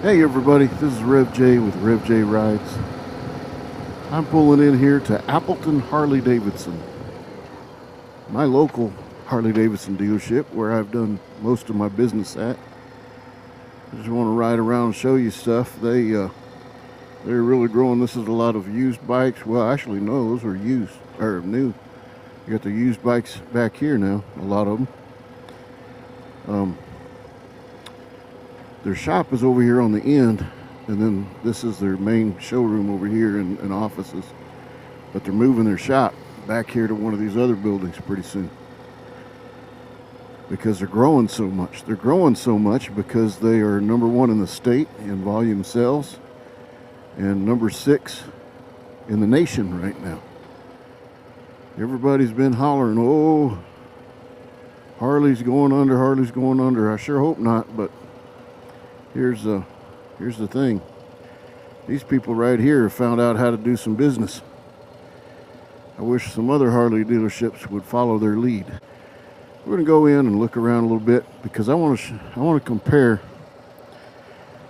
Hey everybody, this is Rev J with Rev J Rides. I'm pulling in here to Appleton Harley Davidson, my local Harley Davidson dealership where I've done most of my business at. I just want to ride around and show you stuff. They're really growing. This is a lot of used bikes. Well, actually, no, those are used or new. You got the used bikes back here now. A lot of them. Their shop is over here on the end, and then this is their main showroom over here and offices. But they're moving their shop back here to one of these other buildings pretty soon because they're growing so much. They're growing so much because they are number one in the state in volume sales and number 6 in the nation right now. Everybody's been hollering, oh, Harley's going under, Harley's going under. I sure hope not, but here's the thing. These people right here have found out how to do some business. I wish some other Harley dealerships would follow their lead. We're going to go in and look around a little bit because I want to compare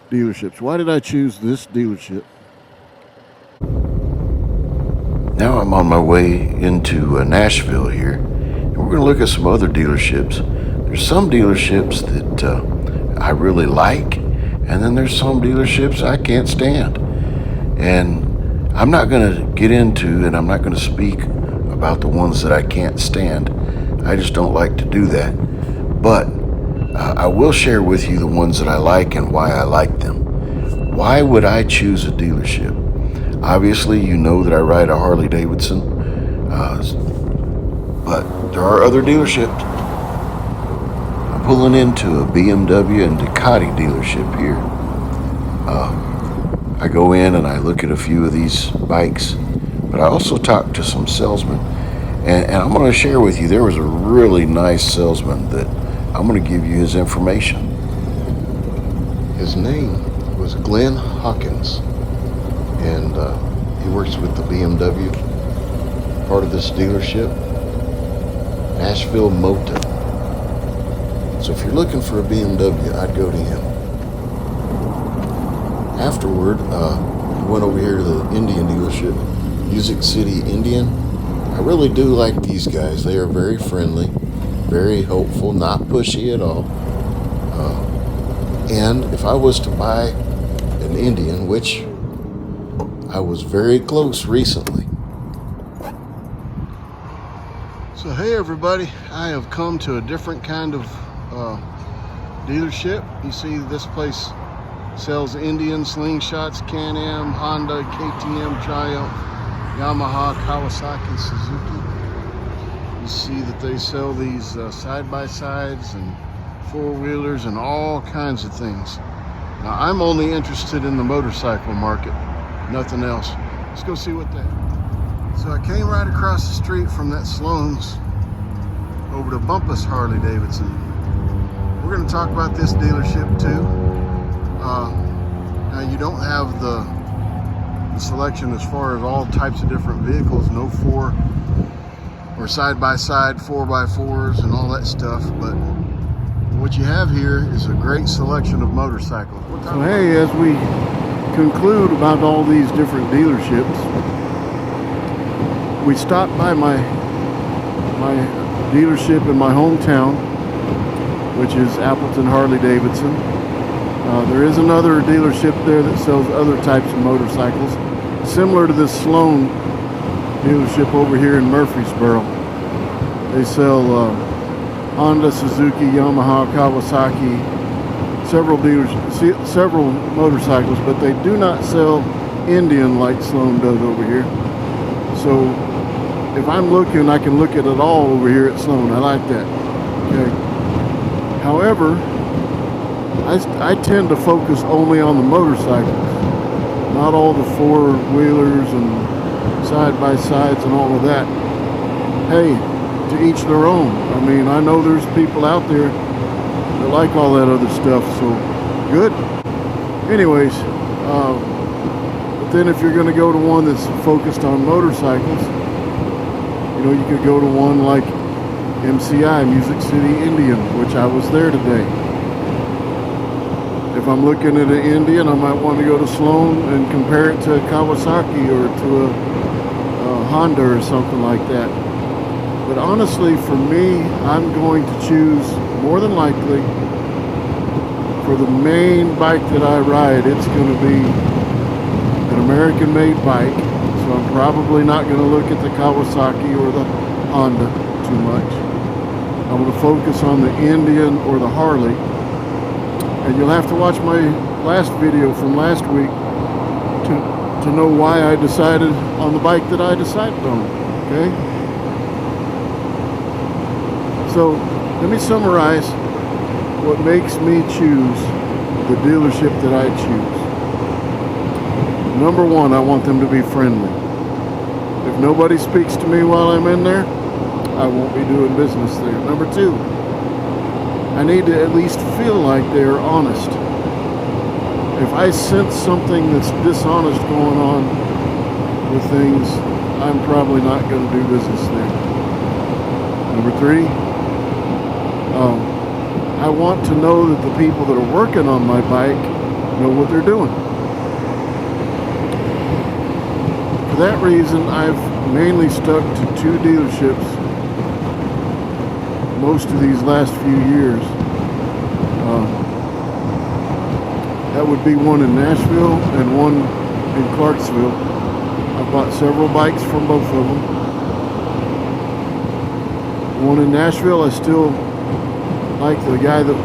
dealerships. Why did I choose this dealership? Now I'm on my way into Nashville here, and we're going to look at some other dealerships. There's some dealerships that I really like, and then there's some dealerships I can't stand. And I'm not going to get into, and I'm not going to speak about the ones that I can't stand. I just don't like to do that. But I will share with you the ones that I like and why I like them. Why would I choose a dealership? Obviously, you know that I ride a Harley Davidson, but there are other dealerships. I'm pulling into a BMW and Ducati dealership here. I go in and I look at a few of these bikes, but I also talk to some salesmen. And I'm going to share with you, there was a really nice salesman that I'm going to give you his information. His name was Glenn Hawkins, and he works with the BMW, part of this dealership, Nashville Motor. So if you're looking for a BMW, I'd go to him. Afterward, we went over here to the Indian dealership, Music City Indian. I really do like these guys. They are very friendly, very helpful, not pushy at all. And if I was to buy an Indian, which I was very close recently. So hey everybody, I have come to a different kind of dealership. You see this place sells Indian, Slingshots, Can-Am, Honda, KTM, Triumph, Yamaha, Kawasaki, Suzuki. You see that they sell these side-by-sides and four-wheelers and all kinds of things. Now I'm only interested in the motorcycle market, nothing else. Let's go see what that. So I came right across the street from that Sloan's over to Bumpus Harley Davidson. We're going to talk about this dealership too. Now you don't have the selection as far as all types of different vehicles, no four or side-by-side 4x4s and all that stuff, but what you have here is a great selection of motorcycles. So hey, as we conclude about all these different dealerships, we stopped by my dealership in my hometown, which is Appleton Harley Davidson. There is another dealership there that sells other types of motorcycles, similar to this Sloan dealership over here in Murfreesboro. They sell Honda, Suzuki, Yamaha, Kawasaki, several motorcycles, but they do not sell Indian like Sloan does over here. So if I'm looking, I can look at it all over here at Sloan. I like that. Okay. However, I tend to focus only on the motorcycles, not all the four-wheelers and side-by-sides and all of that. Hey, to each their own. I mean, I know there's people out there that like all that other stuff, so good. Anyways, but then if you're going to go to one that's focused on motorcycles, you know, you could go to one like MCI, Music City Indian, which I was there today. If I'm looking at an Indian, I might want to go to Sloan and compare it to a Kawasaki or to a Honda or something like that. But honestly, for me, I'm going to choose, more than likely, for the main bike that I ride, it's going to be an American-made bike. So I'm probably not going to look at the Kawasaki or the Honda too much. I'm going to focus on the Indian or the Harley. And you'll have to watch my last video from last week to know why I decided on the bike that I decided on, okay? So let me summarize what makes me choose the dealership that I choose. Number one, I want them to be friendly. If nobody speaks to me while I'm in there, I won't be doing business there. Number two, I need to at least feel like they're honest. If I sense something that's dishonest going on with things, I'm probably not going to do business there. Number three, I want to know that the people that are working on my bike know what they're doing. For that reason, I've mainly stuck to 2 dealerships most of these last few years. That would be one in Nashville and one in Clarksville. I bought several bikes from both of them. One in Nashville, I still like the guy that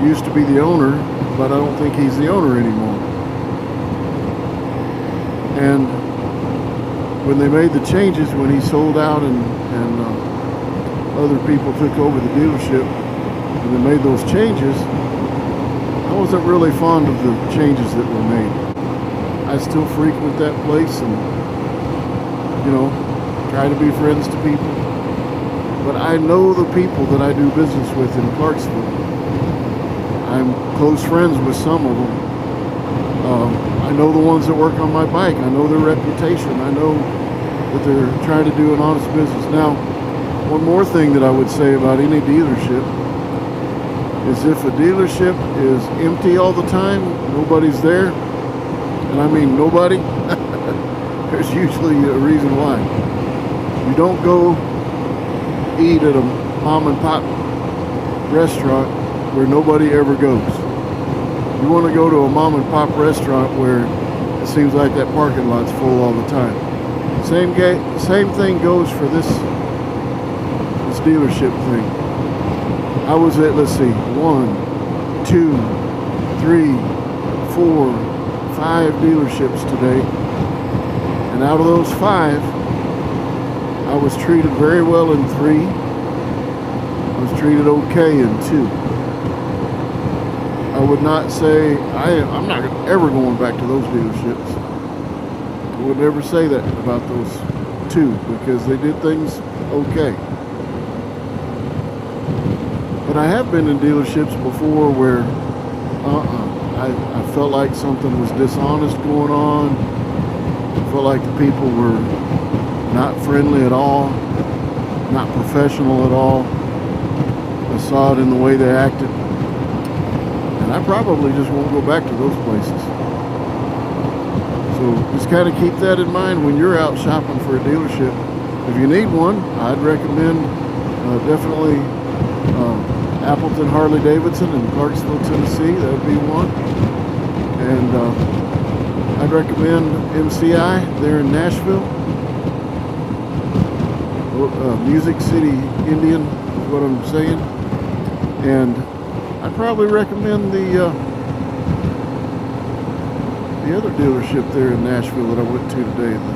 used to be the owner, but I don't think he's the owner anymore. And when they made the changes, when he sold out and other people took over the dealership and they made those changes, I wasn't really fond of the changes that were made. I still frequent that place and, try to be friends to people. But I know the people that I do business with in Clarksville. I'm close friends with some of them. I know the ones that work on my bike. I know their reputation. I know that they're trying to do an honest business. Now, one more thing that I would say about any dealership is if a dealership is empty all the time, nobody's there, and I mean nobody, there's usually a reason why. You don't go eat at a mom and pop restaurant where nobody ever goes. You want to go to a mom and pop restaurant where it seems like that parking lot's full all the time. Same thing goes for this dealership thing. I was at, 1, 2, 3, 4, 5 dealerships today, and out of those 5, I was treated very well in 3. I was treated okay in 2. I would not say, I'm not ever going back to those dealerships. I would never say that about those 2 because they did things okay. But I have been in dealerships before where I felt like something was dishonest going on. I felt like the people were not friendly at all, not professional at all. I saw it in the way they acted. And I probably just won't go back to those places. So just kind of keep that in mind when you're out shopping for a dealership. If you need one, I'd recommend definitely Appleton Harley Davidson in Clarksville, Tennessee. That would be one. And I'd recommend MCI there in Nashville. Music City Indian is what I'm saying. And I'd probably recommend the other dealership there in Nashville that I went to today, the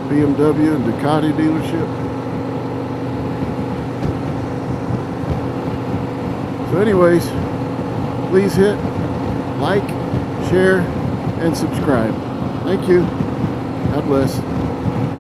BMW and Ducati dealership. So anyways, please hit like, share, and subscribe. Thank you. God bless.